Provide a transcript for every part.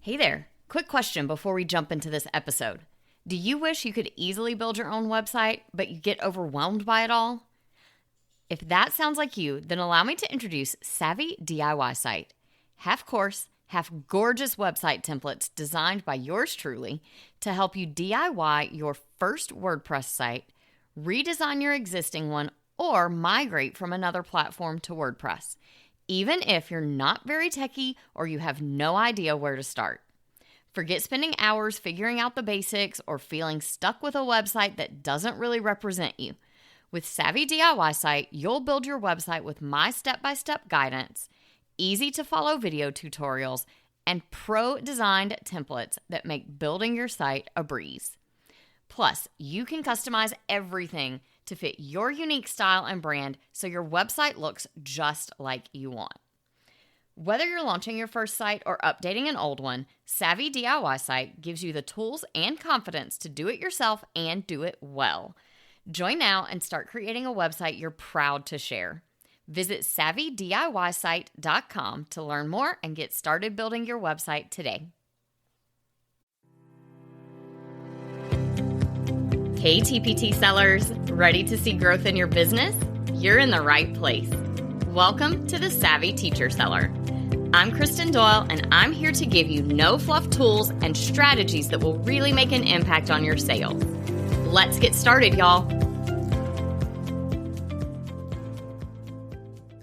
Hey there. Quick question before we jump into this episode. Do you wish you could easily build your own website, but you get overwhelmed by it all? If that sounds like you, then allow me to introduce Savvy DIY Site. Half course, half gorgeous website templates designed by yours truly to help you DIY your first WordPress site, redesign your existing one, or migrate from another platform to WordPress, even if you're not very techy or you have no idea where to start. Forget spending hours figuring out the basics or feeling stuck with a website that doesn't really represent you. With Savvy DIY Site, you'll build your website with my step-by-step guidance, easy-to-follow video tutorials, and pro-designed templates that make building your site a breeze. Plus, you can customize everything to fit your unique style and brand so your website looks just like you want. Whether you're launching your first site or updating an old one, Savvy DIY Site gives you the tools and confidence to do it yourself and do it well. Join now and start creating a website you're proud to share. Visit savvydiysite.com to learn more and get started building your website today. Hey TPT sellers, ready to see growth in your business? You're in the right place. Welcome to the Savvy Teacher Seller. I'm Kristen Doyle, and I'm here to give you no-fluff tools and strategies that will really make an impact on your sales. Let's get started, y'all.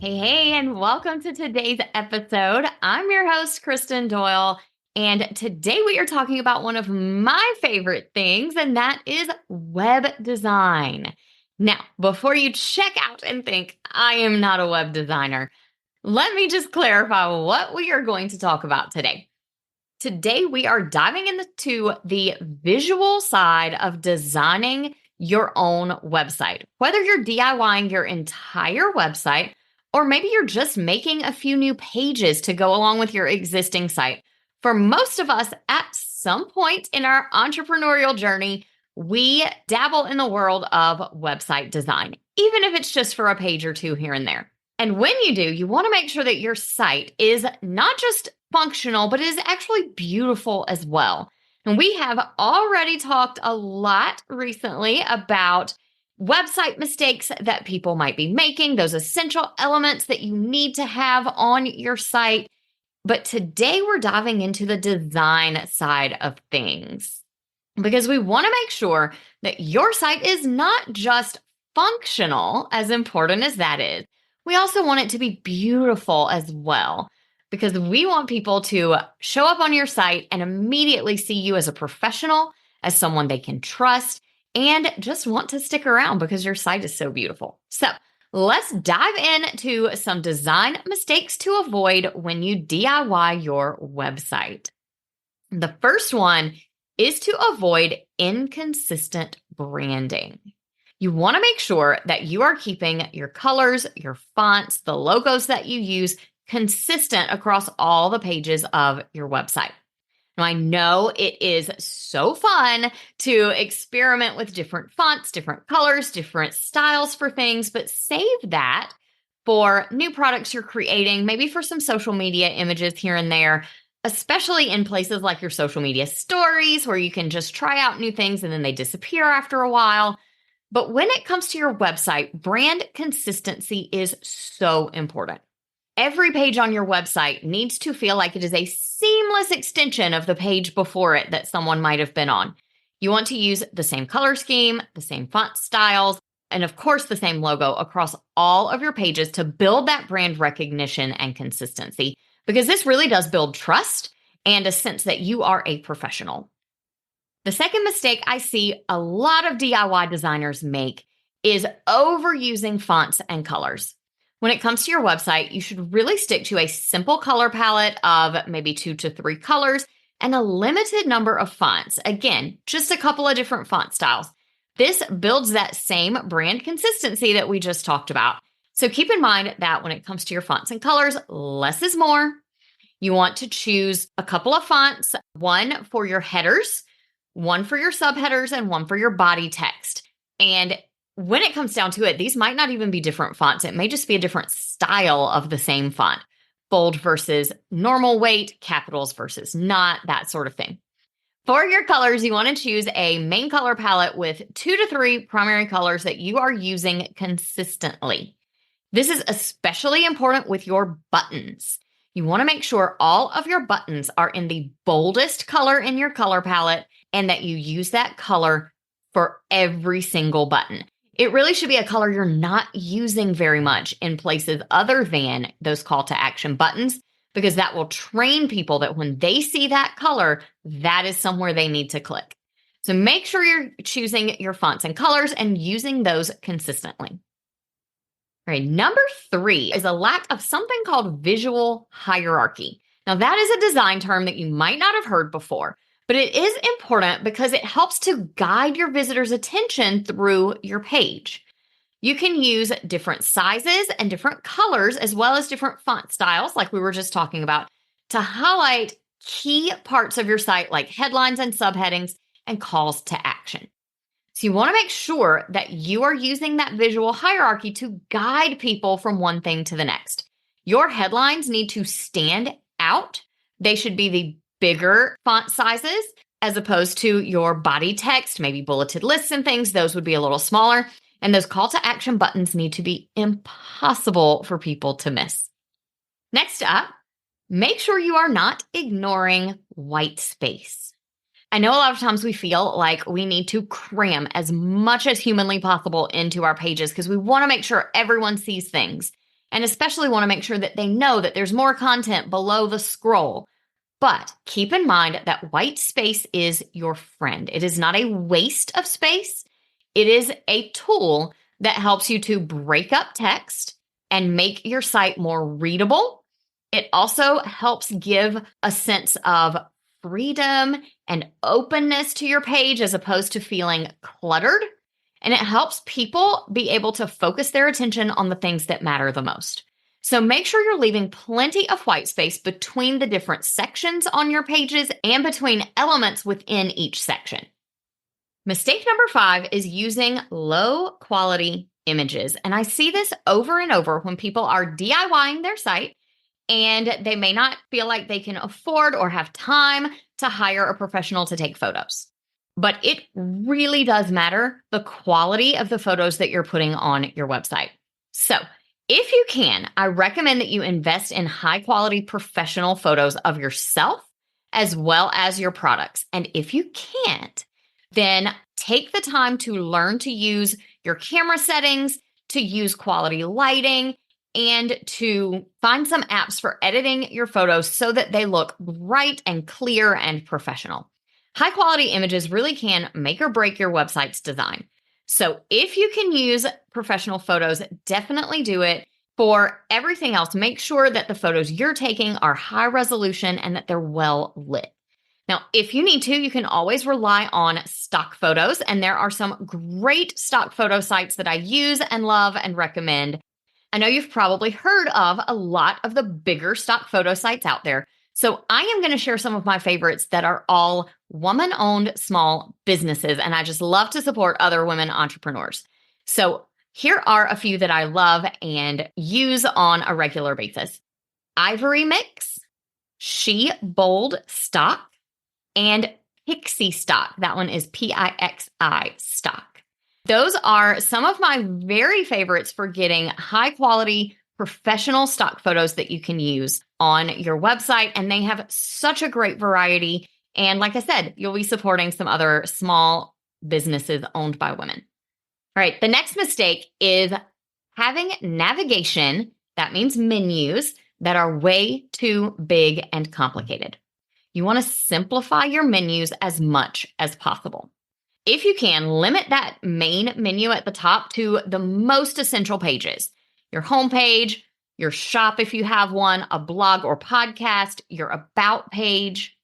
Hey, and welcome to today's episode. I'm your host, Kristen Doyle, and today we are talking about one of my favorite things, and that is web design. Now, before you check out and think, I am not a web designer, let me just clarify what we are going to talk about today. Today, we are diving into the visual side of designing your own website. Whether you're DIYing your entire website, or maybe you're just making a few new pages to go along with your existing site. For most of us, at some point in our entrepreneurial journey, we dabble in the world of website design, even if it's just for a page or two here and there. And when you do, you want to make sure that your site is not just functional, but is actually beautiful as well. And we have already talked a lot recently about website mistakes that people might be making, those essential elements that you need to have on your site. But today we're diving into the design side of things because we want to make sure that your site is not just functional, as important as that is. We also want it to be beautiful as well, because we want people to show up on your site and immediately see you as a professional, as someone they can trust, and just want to stick around because your site is so beautiful. So let's dive into some design mistakes to avoid when you DIY your website. The first one is to avoid inconsistent branding. You want to make sure that you are keeping your colors, your fonts, the logos that you use consistent across all the pages of your website. Now, I know it is so fun to experiment with different fonts, different colors, different styles for things, but save that for new products you're creating, maybe for some social media images here and there, especially in places like your social media stories where you can just try out new things and then they disappear after a while. But when it comes to your website, brand consistency is so important. Every page on your website needs to feel like it is a seamless extension of the page before it that someone might have been on. You want to use the same color scheme, the same font styles, and of course, the same logo across all of your pages to build that brand recognition and consistency, because this really does build trust and a sense that you are a professional. The second mistake I see a lot of DIY designers make is overusing fonts and colors. When it comes to your website, you should really stick to a simple color palette of maybe 2 to 3 colors and a limited number of fonts. Again, just a couple of different font styles. This builds that same brand consistency that we just talked about. So keep in mind that when it comes to your fonts and colors, less is more. You want to choose a couple of fonts, one for your headers, one for your subheaders, and one for your body text. And when it comes down to it, these might not even be different fonts. It may just be a different style of the same font. bold versus normal weight, capitals versus not, that sort of thing. For your colors, you want to choose a main color palette with 2 to 3 primary colors that you are using consistently. This is especially important with your buttons. You want to make sure all of your buttons are in the boldest color in your color palette and that you use that color for every single button. It really should be a color you're not using very much in places other than those call to action buttons, because that will train people that when they see that color, that is somewhere they need to click. So make sure you're choosing your fonts and colors and using those consistently. All right, number 3 is a lack of something called visual hierarchy. Now, that is a design term that you might not have heard before, but it is important because it helps to guide your visitors' attention through your page. You can use different sizes and different colors, as well as different font styles, like we were just talking about, to highlight key parts of your site, like headlines and subheadings and calls to action. So you want to make sure that you are using that visual hierarchy to guide people from one thing to the next. Your headlines need to stand out. They should be the bigger font sizes as opposed to your body text, maybe bulleted lists and things. Those would be a little smaller. And those call to action buttons need to be impossible for people to miss. Next up, make sure you are not ignoring white space. I know a lot of times we feel like we need to cram as much as humanly possible into our pages because we want to make sure everyone sees things, and especially want to make sure that they know that there's more content below the scroll. But keep in mind that white space is your friend. It is not a waste of space. It is a tool that helps you to break up text and make your site more readable. It also helps give a sense of freedom and openness to your page as opposed to feeling cluttered. And it helps people be able to focus their attention on the things that matter the most. So make sure you're leaving plenty of white space between the different sections on your pages and between elements within each section. Mistake number 5 is using low quality images. And I see this over and over when people are DIYing their site and they may not feel like they can afford or have time to hire a professional to take photos. But it really does matter the quality of the photos that you're putting on your website. So if you can, I recommend that you invest in high quality professional photos of yourself as well as your products. And if you can't, then take the time to learn to use your camera settings, to use quality lighting, and to find some apps for editing your photos so that they look bright and clear and professional. High quality images really can make or break your website's design. So if you can use professional photos, definitely do it. For everything else, make sure that the photos you're taking are high resolution and that they're well lit. Now, if you need to, you can always rely on stock photos, and there are some great stock photo sites that I use and love and recommend. I know you've probably heard of a lot of the bigger stock photo sites out there. So I am going to share some of my favorites that are all woman-owned small businesses, and I just love to support other women entrepreneurs. So here are a few that I love and use on a regular basis. Ivory Mix, She Bold Stock, and Pixie Stock. That one is Pixi Stock. Those are some of my very favorites for getting high quality professional stock photos that you can use on your website. And they have such a great variety. And like I said, you'll be supporting some other small businesses owned by women. All right, the next mistake is having navigation, that means menus, that are way too big and complicated. You want to simplify your menus as much as possible. If you can, limit that main menu at the top to the most essential pages. Your homepage, your shop if you have one, a blog or podcast, your about page.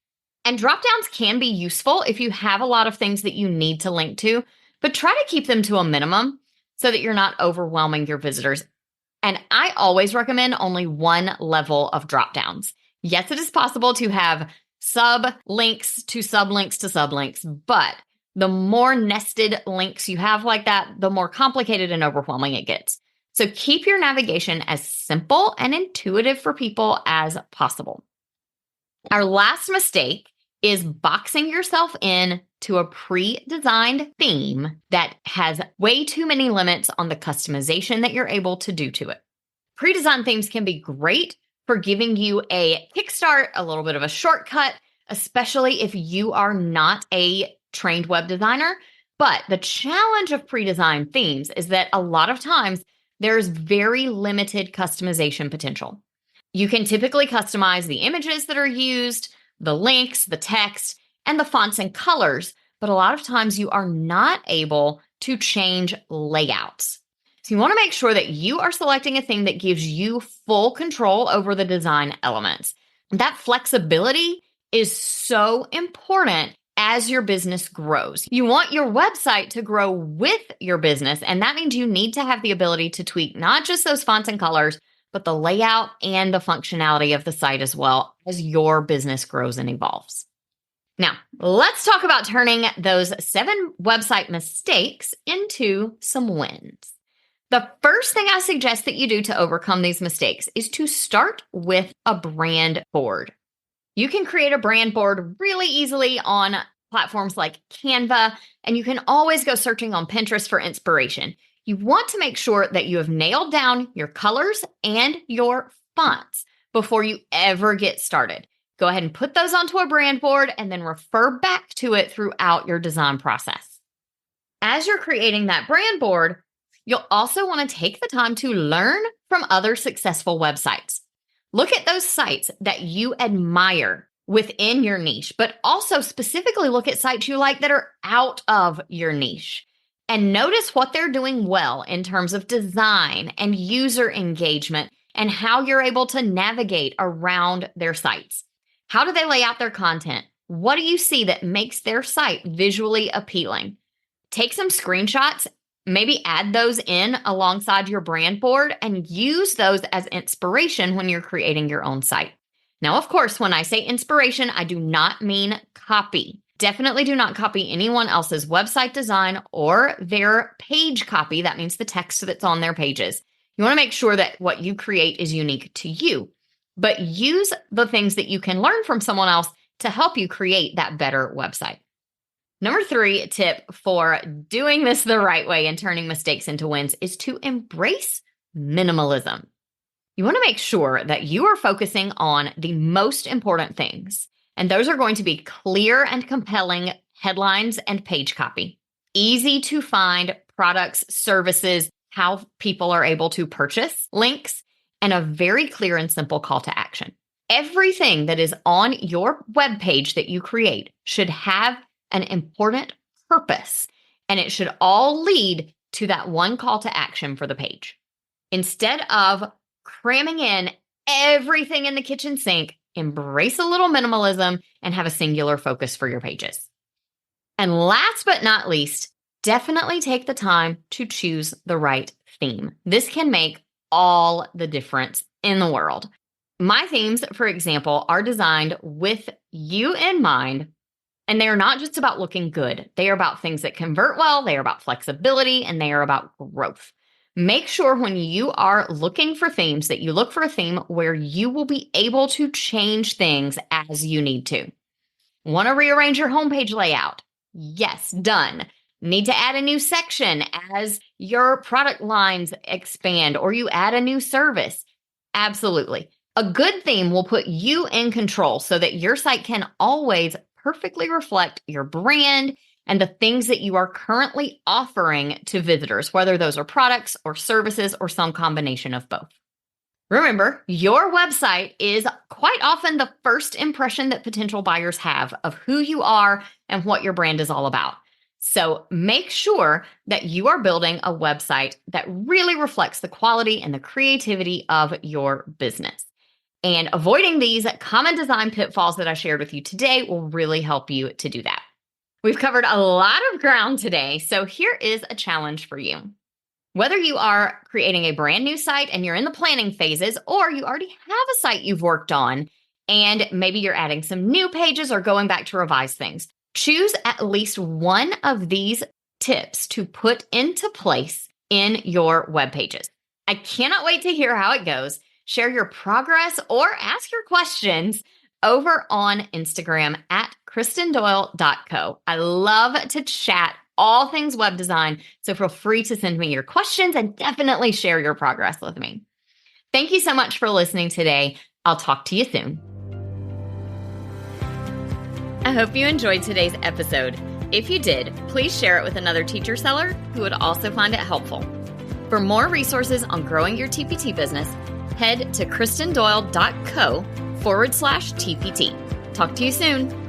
And drop-downs can be useful if you have a lot of things that you need to link to, but try to keep them to a minimum so that you're not overwhelming your visitors. And I always recommend only one level of drop-downs. Yes, it is possible to have sublinks to sublinks to sublinks, but the more nested links you have like that, the more complicated and overwhelming it gets. So keep your navigation as simple and intuitive for people as possible. Our last mistake is boxing yourself in to a pre-designed theme that has way too many limits on the customization that you're able to do to it. Pre-designed themes can be great for giving you a kickstart, a little bit of a shortcut, especially if you are not a trained web designer. But the challenge of pre-designed themes is that a lot of times there's very limited customization potential. You can typically customize the images that are used, the links, the text, and the fonts and colors, but a lot of times you are not able to change layouts. So you want to make sure that you are selecting a theme that gives you full control over the design elements. That flexibility is so important as your business grows. You want your website to grow with your business, and that means you need to have the ability to tweak not just those fonts and colors, but the layout and the functionality of the site as well as your business grows and evolves. Now, let's talk about turning those 7 website mistakes into some wins. The first thing I suggest that you do to overcome these mistakes is to start with a brand board. You can create a brand board really easily on platforms like Canva, and you can always go searching on Pinterest for inspiration. You want to make sure that you have nailed down your colors and your fonts before you ever get started. Go ahead and put those onto a brand board and then refer back to it throughout your design process. As you're creating that brand board, you'll also want to take the time to learn from other successful websites. Look at those sites that you admire within your niche, but also specifically look at sites you like that are out of your niche. And notice what they're doing well in terms of design and user engagement and how you're able to navigate around their sites. How do they lay out their content? What do you see that makes their site visually appealing? Take some screenshots, maybe add those in alongside your brand board and use those as inspiration when you're creating your own site. Now, of course, when I say inspiration, I do not mean copy. Definitely do not copy anyone else's website design or their page copy. That means the text that's on their pages. You want to make sure that what you create is unique to you, but use the things that you can learn from someone else to help you create that better website. Number 3 tip for doing this the right way and turning mistakes into wins is to embrace minimalism. You want to make sure that you are focusing on the most important things. And those are going to be clear and compelling headlines and page copy, easy to find products, services, how people are able to purchase links, and a very clear and simple call to action. Everything that is on your web page that you create should have an important purpose, and it should all lead to that one call to action for the page. Instead of cramming in everything in the kitchen sink, embrace a little minimalism and have a singular focus for your pages. And last but not least, definitely take the time to choose the right theme. This can make all the difference in the world. My themes, for example, are designed with you in mind, and they are not just about looking good. They are about things that convert well, they are about flexibility, and they are about growth. Make sure when you are looking for themes that you look for a theme where you will be able to change things as you need to. Want to rearrange your homepage layout? Yes, done. Need to add a new section as your product lines expand or you add a new service? Absolutely. A good theme will put you in control so that your site can always perfectly reflect your brand and the things that you are currently offering to visitors, whether those are products or services or some combination of both. Remember, your website is quite often the first impression that potential buyers have of who you are and what your brand is all about. So make sure that you are building a website that really reflects the quality and the creativity of your business. And avoiding these common design pitfalls that I shared with you today will really help you to do that. We've covered a lot of ground today, so here is a challenge for you. Whether you are creating a brand new site and you're in the planning phases, or you already have a site you've worked on, and maybe you're adding some new pages or going back to revise things, choose at least one of these tips to put into place in your web pages. I cannot wait to hear how it goes. Share your progress or ask your questions over on Instagram at kristendoyle.co. I love to chat all things web design, so feel free to send me your questions and definitely share your progress with me. Thank you so much for listening today. I'll talk to you soon. I hope you enjoyed today's episode. If you did, please share it with another teacher seller who would also find it helpful. For more resources on growing your TPT business, head to kristendoyle.co/TPT. Talk to you soon.